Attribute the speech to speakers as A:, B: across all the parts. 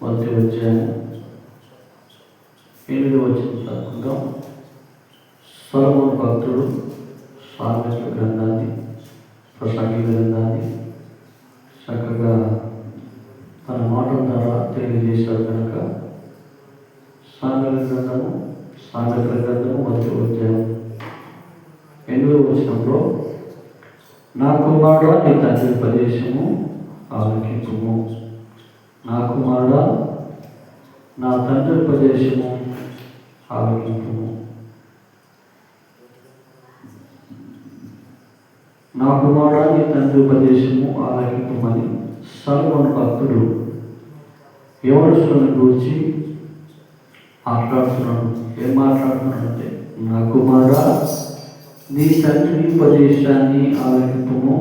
A: వచ్చాము 8వ వచనం చదువుకుందాం. సొలొమోను భక్తుడు సామెతల గ్రంథాన్ని, ప్రసంగి గ్రంథాన్ని చక్కగా తన మాటల ద్వారా తెలియజేశాడు కనుక సామెతల గ్రంథము 1వ అధ్యాయం 8వ వచనంలో, నా కుమారుడా నీ తండ్రి ఉపదేశము ఆలకించుము. నా కుమారుడా నా తండ్రి ఉపదేశము ఆలకించుము. నా కుమారుడా నీ తండ్రి ఉపదేశము ఆలకించుమని సొలొమోను భక్తుడు యవనస్తులను గురించి మాట్లాడుతున్నాడు. ఏం మాట్లాడుతున్నాడంటే, నా కుమారుడా నీ తండ్రి ఉపదేశాన్ని ఆలకించుము,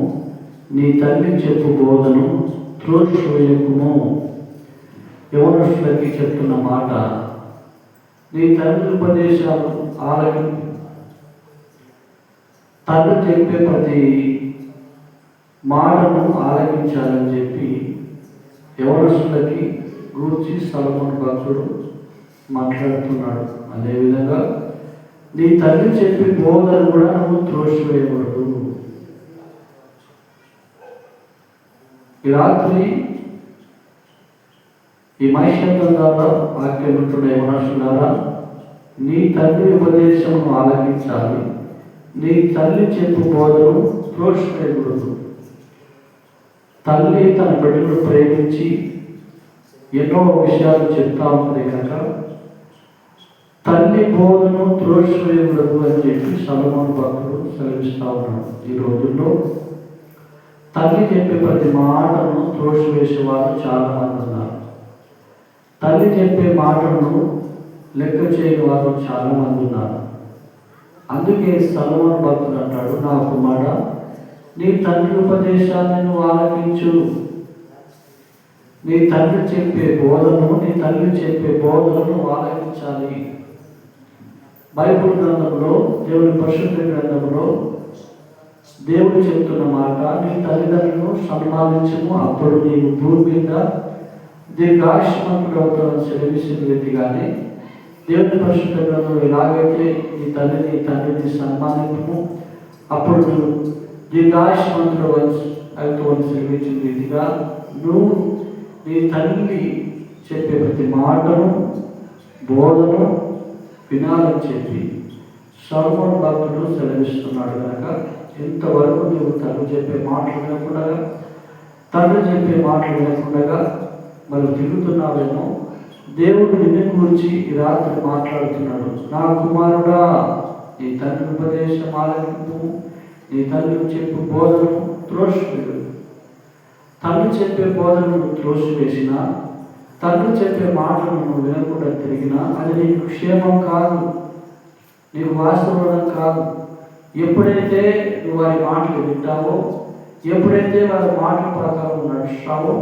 A: నీ తండ్రి చెప్పు బోధను త్రోసివేయకుము. యవనస్తులకి చెప్తున్న మాట, నీ తండ్రి ఉపదేశాలు ఆలకించు. తండ్రి చెప్పే ప్రతి మాటను ఆలకించాలని చెప్పి యవనస్తులకి గురించి సొలొమోను భక్తుడు మాట్లాడుతున్నాడు. అదేవిధంగా నీ తండ్రి చెప్పే బోధను కూడా నువ్వు త్రోసివేయకూడదు. ఈ రాత్రి ఈ మైశబ్దం ద్వారా వాక్యం ఉంటున్న యవనస్తులారా, నీ తండ్రి ఉపదేశం ఆలకించాలి. నీ తల్లి చెప్పు బోధను త్రోసివేయకూడదు. తల్లి తన బిడ్డను ప్రేమించి ఎన్నో విషయాలు చెప్తా ఉంటుంది కనుక తల్లి బోధను త్రోసివేయకూడదు అని చెప్పి సొలొమోను భక్తుడు సెలవిస్తా ఉన్నాడు. ఈ రోజుల్లో తల్లి చెప్పే ప్రతి మాటను త్రోసివేసేవారు చాలామంది ఉన్నారు. తల్లి చెప్పే మాటను లెక్క చేయని వారు చాలామంది ఉన్నారు. అందుకే సొలొమోను భక్తుడు అంటాడు, నా కుమారుడా నీ తండ్రి ఉపదేశాన్ని నువ్వు ఆలకించు. నీ తండ్రి చెప్పే బోధను, నీ తల్లి చెప్పే బోధనను ఆలకించాలి. బైబిల్ గ్రంథంలో, దేవుని పరిశుద్ధ గ్రంథంలో దేవుడు చెప్తున్న మాట, నీ తల్లిదండ్రులను సన్మానించము, అప్పుడు నీవు భూమి మీద దీర్ఘాయుష్మంతుడు అవుతావని సెలవిసిన రీతిగానే దేవుని పరిశుద్ధ గ్రంథంలో ఎలాగైతే నీ తల్లిని తండ్రిని సన్మానించము, అప్పుడు నువ్వు దీర్ఘాయుష్మంతుడు అవుతావని సెలవించిన రీతిగా నువ్వు నీ తల్లి చెప్పే ప్రతి మాటను బోధను వినాలని చెప్పి సొలొమోను భక్తుడు సెలవిస్తున్నాడు. కనుక ఇంతవరకు నువ్వు తల్లి చెప్పే మాటలు వినకుండా, తండ్రి చెప్పే మాటలు వినకుండా మరి తిరుగుతున్నావేమో. దేవుడు నిన్ను గురించి ఈ రాత్రి మాట్లాడుతున్నాడు. నా కుమారుడా నీ తండ్రి ఉపదేశం ఆలకింపు, నీ తండ్రి చెప్పు బోధను త్రోసివేయు. తండ్రి చెప్పే బోధనను త్రోసివేసిన, తండ్రి చెప్పే మాటలను నువ్వు వినకుండా తిరిగినా అది నీకు క్షేమం కాదు, నీకు వాస్తవం కాదు. ఎప్పుడైతే నువ్వు వారి మాటలు వింటావో, ఎప్పుడైతే వారి మాటల ప్రకారం నడుస్తావో,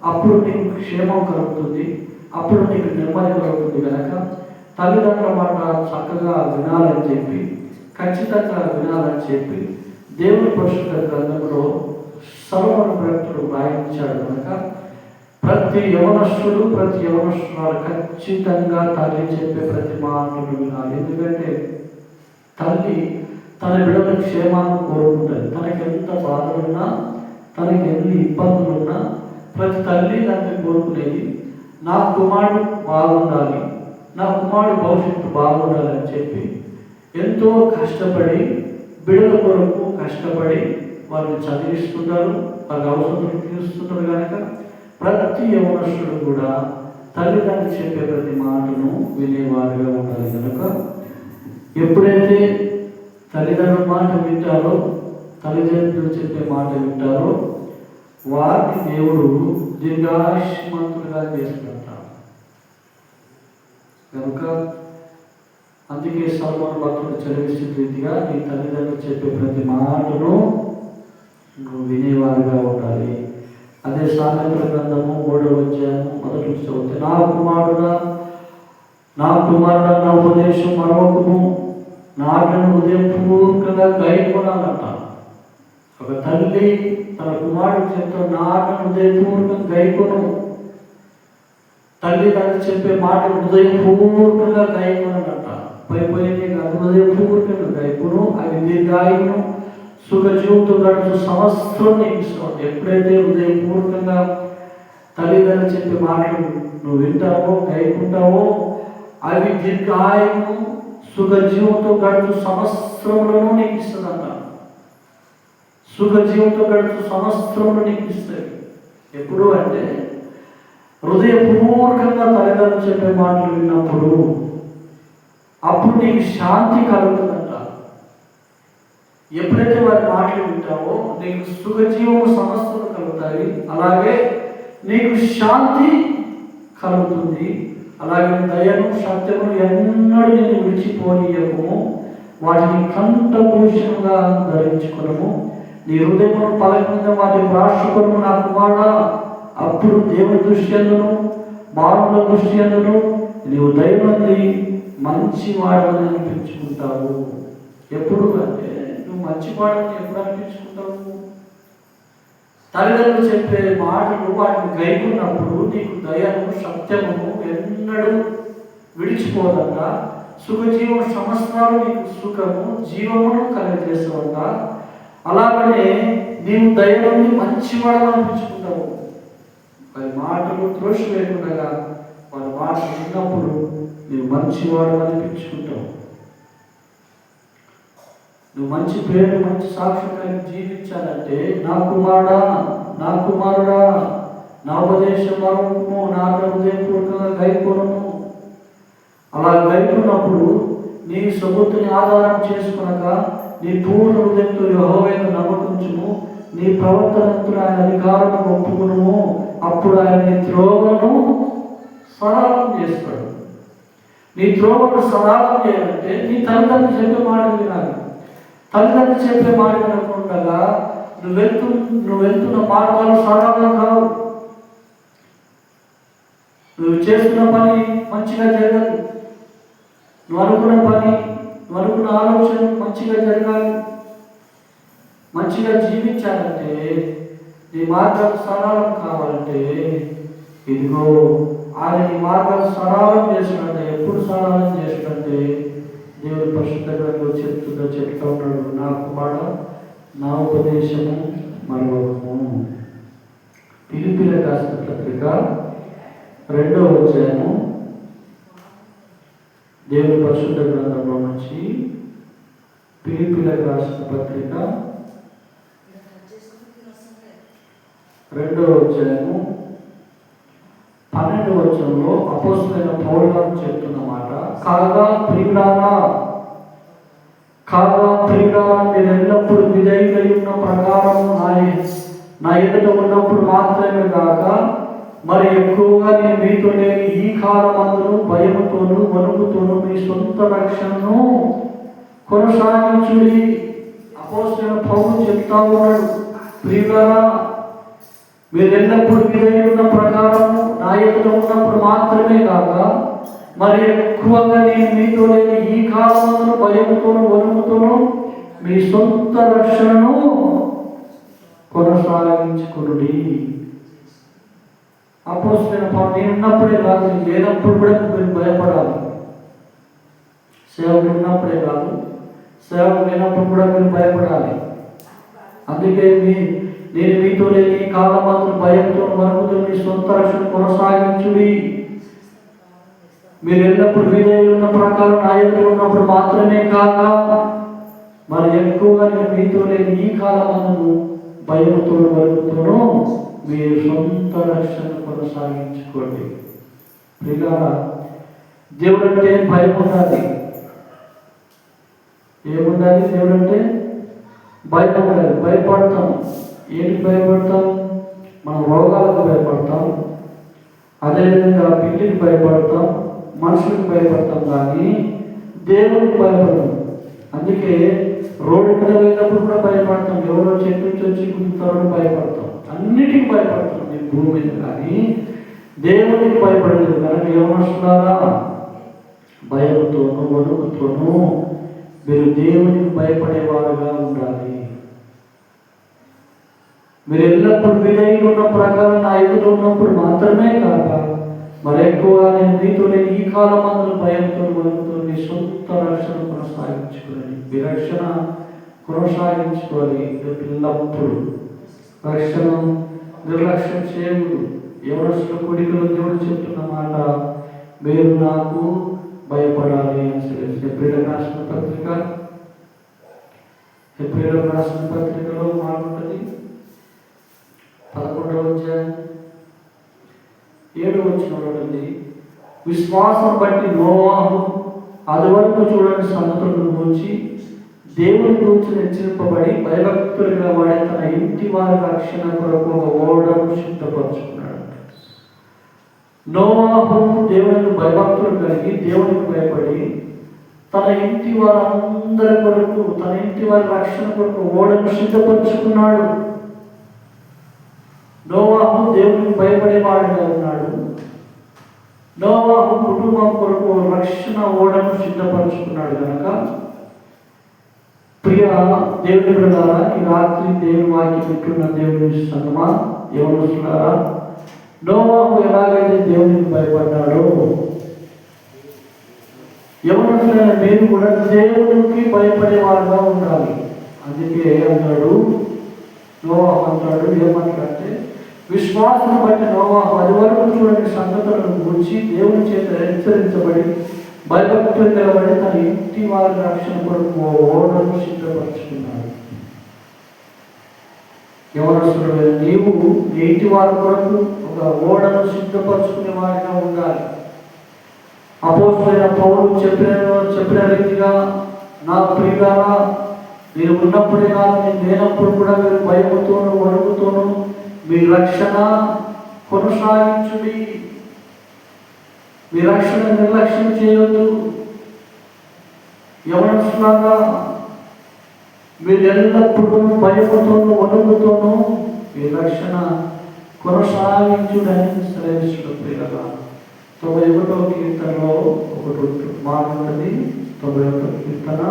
A: అప్పుడు నీకు క్షేమం కలుగుతుంది, అప్పుడు నీకు నెమ్మది కలుగుతుంది. కనుక తల్లిదండ్రుల మాట చక్కగా వినాలని చెప్పి, ఖచ్చితంగా వినాలని చెప్పి దేవుని పరిశుద్ధ గ్రంథంలో సొలొమోను భక్తుడు రాయించాడు. కనుక ప్రతి యవనస్తుడు, ప్రతి యవనస్తురాలు ఖచ్చితంగా తల్లి చెప్పే ప్రతి మాటను వినాలి. ఎందుకంటే తల్లి తన బిడ్డల క్షేమాన్ని కోరుకుంటుంది. తనకి ఎంత బాధలున్నా, తనకి ఎన్ని ఇబ్బందులున్నా ప్రతి తల్లి తండ్రి కోరుకునేది నా కుమారుడు బాగుండాలి, నా కుమారుడు భవిష్యత్తు బాగుండాలి అని చెప్పి ఎంతో కష్టపడి బిడ్డల కొరకు కష్టపడి వారిని చదివిస్తుంటారు, వారి అవసరం తీరుస్తుంటారు. కనుక ప్రతి యవనస్తుడు కూడా తల్లిదండ్రులు చెప్పే ప్రతి మాటను వినేవారుగా ఉండాలి. కనుక ఎప్పుడైతే తల్లిదండ్రుల మాట వింటారో, తల్లిదండ్రులు చెప్పే మాట వింటారో వారిని దేవుడు దీర్ఘాయుష్మంతులుగా చేసుకుంటాడు. కనుక అందుకే సొలొమోను భక్తుడు చదివిస్తున్న రీతిగా నీ తల్లిదండ్రులు చెప్పే ప్రతి మాటను నువ్వు వినేవారుగా ఉండాలి. అదే సామెతల గ్రంథము 3వ అధ్యాయం 1 నుంచి చదివితే, నా కుమారుడా నా ఉపదేశం మరొకము, నాటను ఉదయపూర్వకంగా గైకొనాలంట. ఒక తల్లి తన కుమారుడు చెప్తా నాటను ఉదయపూర్వకంగా గైకొను. తల్లిదండ్రులు చెప్పే మాటలు హృదయపూర్వకంగా గాయకునంట. పోయిపోయింది కాదు, హృదయపూర్వకంగా గాయకును. అవి దీర్ఘాయును, సుఖ జీవితం గడుచు సంవత్సరం నీకు ఇస్తాడు. ఎప్పుడైతే హృదయపూర్వకంగా తల్లిదండ్రులు చెప్పే మాటలు నువ్వు వింటావో, గాయకుంటావో, అవి దీర్ఘాయును, సుఖ జీవంతో గడుచు సంవత్సరంలోనూ నీకు ఇస్తుందంట. సుఖ జీవంతో గడుచు సంవత్సరంలో నీకు ఇస్తాయి. ఎప్పుడు అంటే హృదయపూర్వకంగా తల్లిదండ్రులు చెప్పే మాటలు విన్నప్పుడు అప్పుడు నీకు శాంతి కలుగుతుందంట. ఎప్పుడైతే వారి మాటలు వింటావో నీకు సుఖజీవము సమస్యలు కలుగుతాయి. అలాగే నీకు శాంతి కలుగుతుంది. అలాగే దయను, సత్యమును ఎన్నడూ నేను విడిచిపోనీయము. వాటిని కంఠభూషణంగా ధరించుకునము. నీ హృదయమును పలక మీద వాటి రాష్ట్రకును నా కుమారుడా. అప్పుడు దేవుని దృష్టి అందును, మానవుల దృష్టి అందును నీవు దైవంది మంచివాడని అనిపించుకుంటావు. ఎప్పుడు అంటే నువ్వు మంచివాడని ఎప్పుడు అనిపించుకుంటావు? తల్లిదండ్రులు చెప్పే మాటలు వాటిని గైకున్నప్పుడు నీకు దయను, సత్యమును ఎన్నడూ విడిచిపోదంట. సుఖజీవన సంవత్సరాలు నీకు సుఖము, జీవమును కలిగజేస్తావంట. అలాగనే నీవు దైవాన్ని మంచివాడని అనిపించుకుంటావు. వారి మాటలు త్రోసి వేయకుండా వారి మాటలు విన్నప్పుడు నువ్వు మంచివాడు అనిపించుకుంటావు. నువ్వు మంచి పేరు, మంచి సాక్షిగా జీవించాలంటే నా కుమారుడా, నా కుమారుడా, నా ఉపదేశం మరొకము, నా హృదయపూర్వకంగా గైకొనము. అలా గైకున్నప్పుడు నీ సబుద్ధిని ఆధారం చేసుకునక నీ పూర్ణ హృదయంతో యెహోవాను నమ్మకించుము. నీ ప్రవర్తనతో ఆయన అధికారాన్ని ఒప్పుకును. అప్పుడు ఆయన నీ త్రోవను సరళం చేస్తాడు. నీ త్రోవను సరళం చేయాలంటే నీ తల్లిదండ్రులు చెప్పే మాట వినాలి. తల్లిదండ్రులు చెప్పే మాట వినకుండా నువ్వు వెళ్తున్న మార్గాలు సరళంగా కావు. నువ్వు చేస్తున్న పని మంచిగా జరగదు. నువ్వు అనుకున్న పని, నువ్వు అనుకున్న ఆలోచన మంచిగా జరగాలి. మంచిగా జీవించాలంటే నీ మార్గాలు సరళం కావాలంటే ఇదిగో ఆయన నీ మార్గాలు సరళం చేసినట్టే. ఎప్పుడు సరళం చేసినట్టే దేవుడి పరిశుద్ధ గ్రంథంలో చెప్తా ఉన్నాడు, నా కుమారుడా, నా ఉపదేశము మరొకము. ఫిలిప్పీయులకు రాసిన పత్రిక 2వ అధ్యాయము దేవుడి పరిశుద్ధ గ్రంథంలో నుంచి ఫిలిప్పీయులకు రాసిన పత్రిక 2వ అధ్యాయము 12వ వచనంలో అపోస్తలుడైన పౌలు గారు చెప్తున్న మాట, కాగా ప్రియులారా మీరు ఎల్లప్పుడు విధేయులై ఉన్న ప్రకారం నా ఎదుట ఉన్నప్పుడు మాత్రమే కాక మరి ఎక్కువగా నేను మీతో లేని ఈ కాలమందును భయముతోను వణుకుతోను మీ సొంత రక్షణను కొనసాగించుడి. అపోస్తలుడైన పౌలు చెప్తా ఉన్నాడు, ప్రియులారా మీరు ఎల్లప్పుడు విధేయులున్న ప్రకారం నా ఎదుట ఉన్నప్పుడు మాత్రమే కాక మరి ఎక్కువగా నేను మీతో లేని ఈ కాలమందును భయముతోను వణుకుతోను మీ సొంత రక్షణను కొనసాగించుకునుడి. అపోస్తలుడైన పౌలు నేనున్నప్పుడే కాదు, లేనప్పుడు కూడా మీరు భయపడాలి. సేవకుడు ఉన్నప్పుడే కాదు, సేవకు లేనప్పుడు కూడా మీరు భయపడాలి. అందుకే నేను మీతో లేని ఈ కాలమందును భయంతో వణుకుతూ మీ సొంత రక్షణ కొనసాగించుడి. మీరు ఎల్లప్పుడు విధేయులు ఉన్న ప్రకారం నా ఎదుట ఉన్నప్పుడు మాత్రమే కాక మరి ఎక్కువగా నేను మీతో లేని ఈ కాలమందును భయంతో వణుకుతూను మీరు సొంత రక్షణ కొనసాగించుకోండి. ప్రియులారా, దేవుడు అంటే భయం ఉండాలి. ఏముండాలి? దేవుడు అంటే భయం ఉండాలి. భయపడతాం. ఏంటి భయపడతాం? మనం రోగాలకు భయపడతాం, అదేవిధంగా పిల్లికి భయపడతాం, మనుషులకు భయపడతాం, కానీ దేవుడికి భయపడతాం. అందుకే రోడ్డు మీద వెళ్ళినప్పుడు కూడా భయపడతాం. ఎవరో చెట్టు నుంచి వచ్చి గుంజుతారో భయపడతాం. అన్నిటికీ భయపడతాం ఈ భూమి మీద, కానీ దేవుడికి భయపడలేదు. కనుక యవనస్తులారా, భయంతోనూ వణుకుతోనూ మీరు దేవునికి భయపడేవారుగా ఉండాలి. మీరు ఎల్లప్పుడు విధేయులు ఉన్న ప్రకారం నా ఎదుట ఉన్నప్పుడు మాత్రమే కాక మరి ఎక్కువగా నేను మీతోనే ఈ కాలం అందరూ భయంతో వణుకుతూ మీ సొంత రక్షణ కొనసాగించుకోవాలి. మీ రక్షణ కొనసాగించుకోవాలి. ఎల్లప్పుడూ రక్షణ నిర్లక్ష్యం చేయకూడదు. ఎవరసలు కొడుకులు దేవుడు చెప్తున్న మాట, మీరు నాకు భయపడాలి అని ఎప్పుడైనా రాసిన పత్రిక, ఎప్పుడైనా రాసిన పత్రికలో మాట ఉంటుంది. 11వ అధ్యాయం 7వ వచనంలో ఉంది, విశ్వాసం బట్టి నోవాహు అది వరకు చూడని సంగతులను గురించి దేవుని గురించి హెచ్చరింపబడి భయభక్తులుగా వాడి తన ఇంటి వారి రక్షణ కొరకు ఒక ఓడను సిద్ధపరుచుకున్నాడు. నోవాహు దేవునికి భయభక్తులు కలిగి దేవునికి భయపడి తన ఇంటి వారందరి కొరకు, తన ఇంటి వారి రక్షణ కొరకు ఓడను సిద్ధపరుచుకున్నాడు. నోవాహు దేవునికి భయపడేవాడిగా ఉన్నాడు. నోవాహు కుటుంబం కొరకు రక్షణ ఓడను సిద్ధపరుచుకున్నాడు కనుక ప్రియ దేవుని బిడ్డలారా, ఈ రాత్రి దేవుని వాక్యం వింటున్న దేవుని సంగమా, యెహోవారా, నోవాహు ఎలాగైతే దేవునికి భయపడ్డాడో యెహోవారైన మీరు కూడా దేవునికి భయపడేవారుగా ఉండాలి. అందుకే అన్నాడు, నోవాహు అంటాడు, ఏమంటాడంటే విశ్వాసం బట్టి నోవాహు అది వరకు చూడని సంగతులను గురించి దేవుని చేత హెచ్చరించబడి భయభక్తులు కలబడి తన ఇంటి వారి రక్షణ కొరకు ఓడను సిద్ధపరుచుకున్నాడు. యెహోవా, నీవు నీ ఇంటి వారి కొరకు ఒక ఓడను సిద్ధపరచుకునే వారిగా ఉండాలి. అపోస్తలుడైన పౌలు చెప్పిన రీతిగా, నా ప్రియులారా, మీరు ఉన్నప్పుడే కాదు నేను లేనప్పుడు కూడా మీరు భయముతోనూ వణుకుతోనూ మీ రక్షణ కొనసాగించుడి. మీ రక్షణ నిర్లక్ష్యం చేయవద్దు. యెహోవాలాగా మీరు ఎల్లప్పుడూ భయముతోనూ వణుకుతోనూ మీ రక్షణ కొనసాగించుడని శ్రేష్ఠుడు. ప్రియులారా, 91వ కీర్తనలో ఒకటి మాట ఉంటుంది. 91వ కీర్తన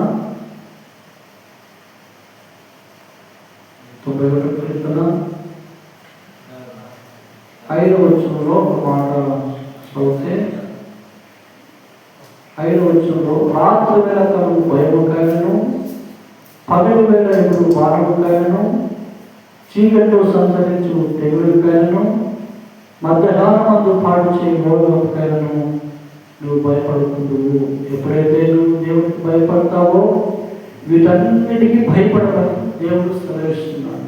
A: 5వ వచనంలో ఒక మాట చదివితే, 5వ వచనంలో, రాత్రి వేళ తనకు భయముకాయను, పగలు వేళ ఎప్పుడు బాణముకాయను, చీకటిలో సంచరించు తెగులుకాయను, మధ్యాహ్నమందు పాడు చేయి గోధుమకాయలను నువ్వు భయపడుతుందువు. ఎప్పుడైతే నువ్వు దేవుడికి భయపడతావో వీటన్నిటికీ భయపడమని దేవుడు సెలవిస్తున్నాడు.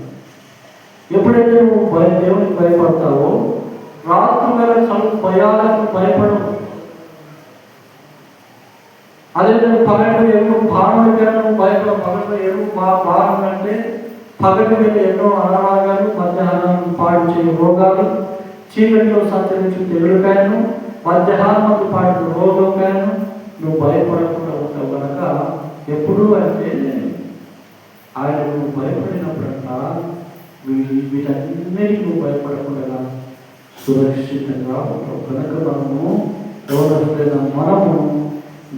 A: ఎప్పుడైతే నువ్వు దేవునికి భయపడతావో రాత్రి వేళ భయాలకు భయపడవు. అదేవిధంగా పగటి ఎన్నో బాణాలు భయపడ, పగటి ఎన్నో బాణం అంటే పగటి మీద ఎన్నో అనారోగ్యాలు, మధ్యాహ్నం పాడు చేయ రోగాలు, చీకటిలో సంచరించు తెగులుకాయను, మధ్యాహ్నం పాటు రోగంకాయను నువ్వు భయపడకుండా ఉంటావు కనుక ఎప్పుడు అంటే ఆయన నువ్వు భయపడినప్పుడంట వీటన్నిటికీ నువ్వు భయపడకుండా సురక్షితంగా ఉంటావు. కనుక మనము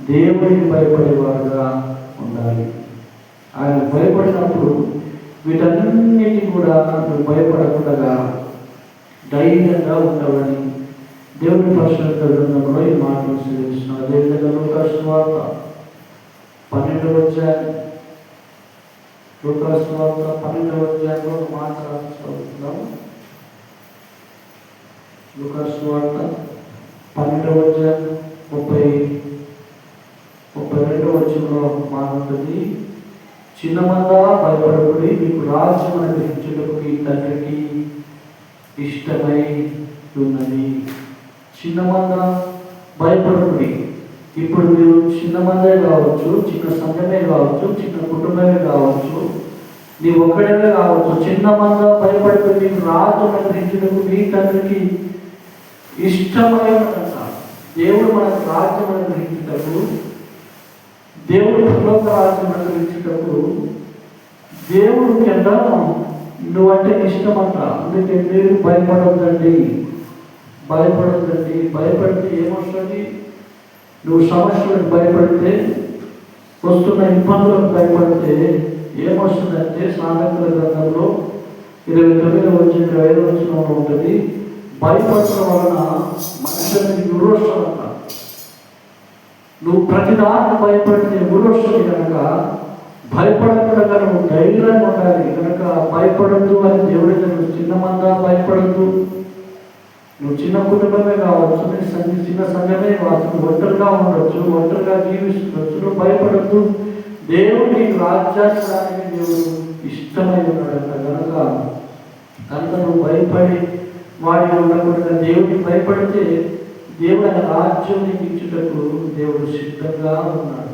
A: దేవునికి భయపడేవారుగా ఉండాలి. ఆయన భయపడినప్పుడు వీటన్నిటి కూడా నువ్వు భయపడకుండా ధైర్యంగా ఉంటావని దేవుని పరిశుద్ధ గ్రంథంలో ఈ మాటలు సెలవిస్తున్నాడు. అదేవిధంగా లూకాసు వార్త 12వ అధ్యాయం, లూకాసు వార్త 12వ అధ్యాయంలో ఒక మాట చదువుతున్నాం. లూకాసు వార్త 12వ అధ్యాయం 32వ వచనంలో ఒక మాట ఉంటుంది. చిన్నమందా భయపడకుడి, మీకు రాజ్యం అనుగ్రహించుటకు ఈ తండ్రికి ఇష్టమై ఉన్నది. చిన్నమంద భయపడకుడి. ఇప్పుడు మీరు చిన్న మందే కావచ్చు, చిన్న సంఘమే కావచ్చు, చిన్న కుటుంబమే కావచ్చు, నీ ఒక్కడే కావచ్చు, చిన్న మంద భయపడుతుంది. మీకు రాజ్యం అనుగ్రహించుటకు మీ తండ్రికి ఇష్టమై ఉన్నదంట. దేవుడు మనకు రాజ్యం అనుగ్రహించుటకు, దేవుడు పరలోక రాజ్యం అనుగ్రహించుటకు దేవుడికి ఎంత నువ్వంటే ఇష్టం అంట. అందుకే మీరు భయపడొద్దండి. భయపడితే ఏమొస్తుంది? నువ్వు సమస్యలకు భయపడితే, వస్తున్న ఇబ్బందులకు భయపడితే ఏమొస్తుందంటే, సామెతల గ్రంథంలో 29వ అధ్యాయం 25వ వచనంలో ఉంటుంది, భయపడటం వలన మనిషి అశ్వని ఉరోషం అంటారు. నువ్వు ప్రతిదాన్ని భయపడితే ఉరోషుని కనుక భయపడకుండా నువ్వు ధైర్యంగా ఉండాలి. కనుక భయపడద్దు అని దేవుడి చిన్న మంద భయపడద్దు. నువ్వు చిన్న కుటుంబమే కావచ్చు, నీ చిన్న సంఘమే కావచ్చు, నువ్వు ఒంటరిగా ఉండొచ్చు, ఒంటరిగా జీవిస్తుండొచ్చు, నువ్వు భయపడద్దు. దేవుడు నీకు రాజ్యానికి దేవుడు ఇష్టమై ఉన్నాడంట. కనుక నువ్వు భయపడి వాడిని ఉండకుండా దేవుడికి భయపడితే దేవుడు ఆయన రాజ్యం నీకు ఇచ్చుటకు దేవుడు సిద్ధంగా ఉన్నాడు.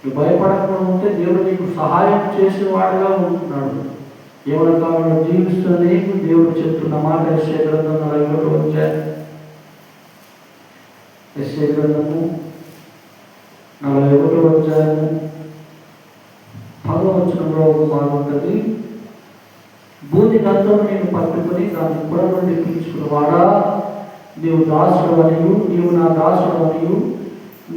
A: నువ్వు భయపడకుండా ఉంటే దేవుడు నీకు సహాయం చేసేవాడుగా ఉంటున్నాడు. ఎవరి కాలంలో జీవిస్తున్న నీకు దేవుడు చెప్తున్న మాట యెషయా గ్రంథం 41వ అధ్యాయం, యెషయా గ్రంథము 41వ అధ్యాయము 10వ వచనంలో ఒక మాట ఉంటుంది. భూమి గంధం నేను పట్టుకుని దాన్ని పొడ నుండి పీల్చుకున్నవాడా, నీవు దాసుడు అనియు, నీవు నా దాసుడు అనియు,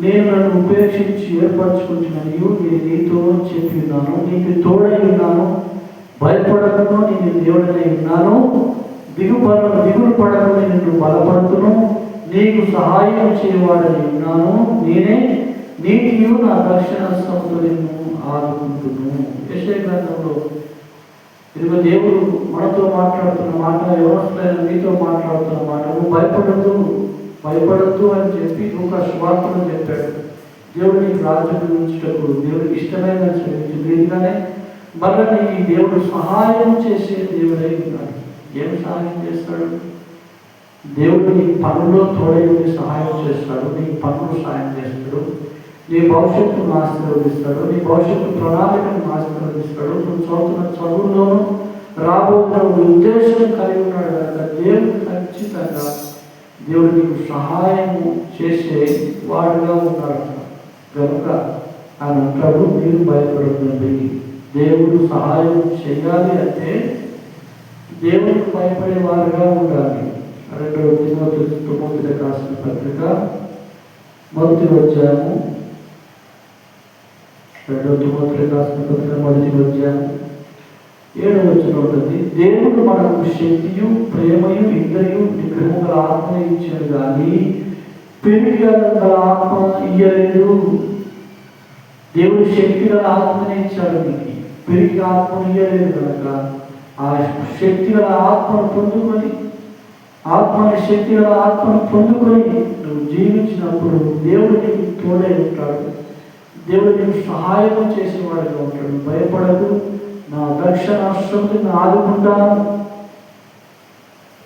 A: నేను నన్ను ఉపేక్షించి ఏర్పరచుకుంటున్నాను, నేను నీతో చెప్పి ఉన్నాను, నీకు తోడై ఉన్నాను, భయపడకను, నేను దేవుడనై ఉన్నాను, దిగులు పడకను, నిన్ను బలపడుతును, నీకు సహాయం చేయవాడని ఉన్నాను, నేనే నీకు నా దక్షిణ హస్తముతో నిన్ను ఆదుకుంటున్నాను. యెషయా గ్రంథంలో ఇదిగో దేవుడు మనతో మాట్లాడుతున్న మాట, ఎవరైనా మీతో మాట్లాడుతున్న మాట. నువ్వు భయపడద్దు అని చెప్పి ఒక సువార్తను చెప్పాడు. దేవుడు నీకు రాజ్యం ఉంచుటకు దేవుడికి ఇష్టమైన రీతిగానే మళ్ళీ నీకు దేవుడు సహాయం చేసే దేవుడై ఉన్నాడు. ఏం సహాయం చేస్తాడు? దేవుడు నీ పనుల్లో తోడై సహాయం చేస్తాడు, నీ పనులు సహాయం చేస్తాడు, నీ భవిష్యత్తును ఆశీర్వదిస్తాడు, నీ భవిష్యత్తు ప్రణాళికను ఆశీర్వదిస్తాడు. నువ్వు చదువుతున్న చదువుల్లోనూ రాబోతున్న ఉద్దేశం కలిగి ఉన్నాడు కనుక దేవుడు ఖచ్చితంగా దేవుడు నీకు సహాయం చేసే వాడుగా ఉన్నాడు. కనుక ఆయన అంటాడు, మీరు భయపడుతుంది. దేవుడు సహాయం చేయాలి అంటే దేవుడికి భయపడే వారుగా ఉండాలి. 2వ తిమోతికి రాసిన పత్రిక 1వ అధ్యాయము, 2వ తిమోతికి రాసిన పత్రిక 1వ అధ్యాయము 7వ వచనం ఉంటుంది. దేవుడు మనకు శక్తియు ప్రేమయు ఇంద్రియు నిగ్రహము గల ఆత్మ ఇచ్చాడు కానీ పెరిగి గల ఆత్మ ఇయ్యలేదు. దేవుడు శక్తి గల ఆత్మని ఇచ్చాడు, నీకు పెరిగి ఆత్మను ఇయ్యలేదు. కనుక ఆ శక్తి గల ఆత్మను పొందుకొని శక్తి గల ఆత్మను పొందుకొని నువ్వు జీవించినప్పుడు దేవుడు నీకు తోడై ఉంటాడు, దేవుడు నీకు సహాయం చేసేవాడుగా ఉంటాడు. భయపడదు, నా దక్షిణ హస్తంతో నేను ఆదుకుంటాను,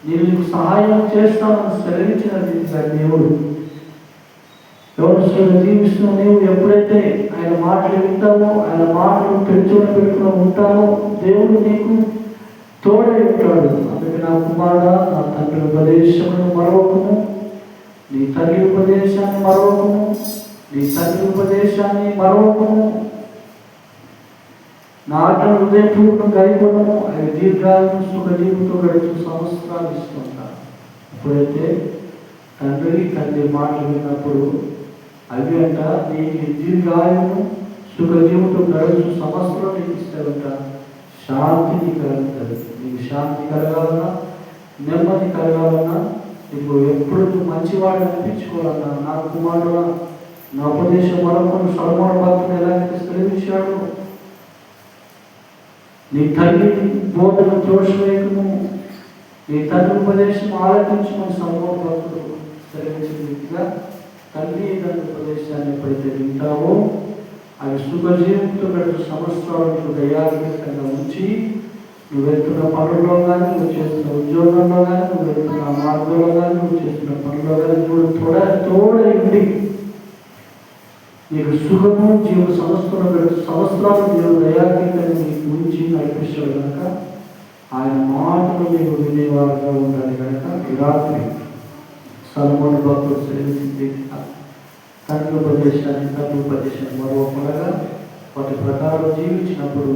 A: నేను నీకు సహాయం చేస్తానని సెలవించినది దేవుడు. ఎవరు జీవిస్తున్న నీవు ఎప్పుడైతే ఆయన మాటలు వింటామో, ఆయన మాటలు పెట్టుకుని ఉంటామో దేవుడు నీకు తోడై ఉంటాడు. అందుకే నా కుమారుడా, నా తండ్రి ఉపదేశమును మరొకము, నీ తల్లి ఉపదేశాన్ని మరొకము, నీ తండ్రి ఉపదేశాన్ని మరొకము, నా ఆజ్ఞలు హృదయపూర్వకం గైకొనము, అవి దీర్ఘాయువు సుఖజీవుతో గడుచు సంవత్సరాలు ఇస్తుంటారు. ఎప్పుడైతే తండ్రి మాటలు విన్నప్పుడు అవి అంట నీకు దీర్ఘాయువు సుఖజీవుతో గడుచు సంవత్సరం నీకు ఇస్తారంట. శాంతి నీకు కలుగుతుంది. నీకు శాంతి కలగాలన్నా, నెమ్మది కలగాలన్నా, నీకు ఎప్పుడు నువ్వు మంచివాడు అనిపించుకోవాలన్నా, నా కుమారుడు నా ఉపదేశం మరొకరు సొలొమోను భక్తుడు ఎలాగైతే సెలవించాడు, నీ తల్లి బోధన దోషవేయకము, నీ తండ్రి ఉపదేశం ఆలోచించమని సొలొమోను భక్తుడు సెలవించిన రీతిగా తల్లి తండ్రి ఉపదేశాన్ని ఎప్పుడైతే వింటావో అవి సుఖజీవంతో గడిచిన సంవత్సరాలకు దయాత్మకంగా ఉంచి నువ్వు వెళ్తున్న పనుల్లో కానీ, నువ్వు చేస్తున్న ఉద్యోగంలో కానీ, నువ్వు వెళ్తున్న మార్గంలో కానీ, నువ్వు చేస్తున్న పనుల్లో కానీ నువ్వు తోడై నీకు సుఖము జీవ సంవత్సరాలు దేవుడు దయాత్మకంగా నీకు ఉంచి నడిపిస్తాడు. కనుక ఆయన మాటలు నీకు వినేవారుగా ఉండాలి. కనుక ఈ రాత్రి సొలొమోను భక్తుడు సెలవించింది తండ్రి ఉపదేశాన్ని మరొకగా వాటి ప్రకారం జీవించినప్పుడు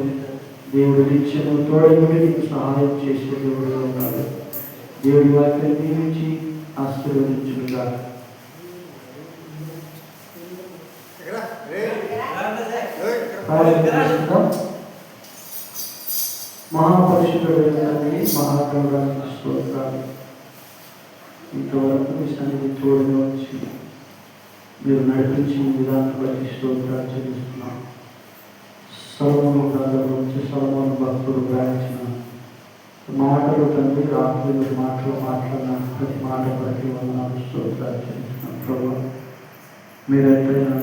A: దేవుడు నిత్యము తోడయుడి నీకు సహాయం చేసే దేవుడుగా ఉన్నాడు. దేవుడి వాక్యాన్ని దీవించి ఆశీర్వదించుగా. మహాపరిశుద్ధుడైన తండ్రి, మహాగణుడానికి స్తోత్రాలు. ఇంతవరకు మీ సన్నిధి తోడుగా వచ్చి మీరు నడిపించిన విధానం బట్టి స్తోత్రాలు చెల్లిస్తున్నాం. సొలొమోను గ్రంథంలో నుంచి సొలొమోను భక్తుడు వ్రాయించిన మాటలు తండ్రి, రాత్రి మీరు మాట్లాడిన ప్రతి మాట బట్టి వందనాలు స్తోత్రాలు చెల్లిస్తున్నాం. ప్రభువా, మీరు ఎట్లయినా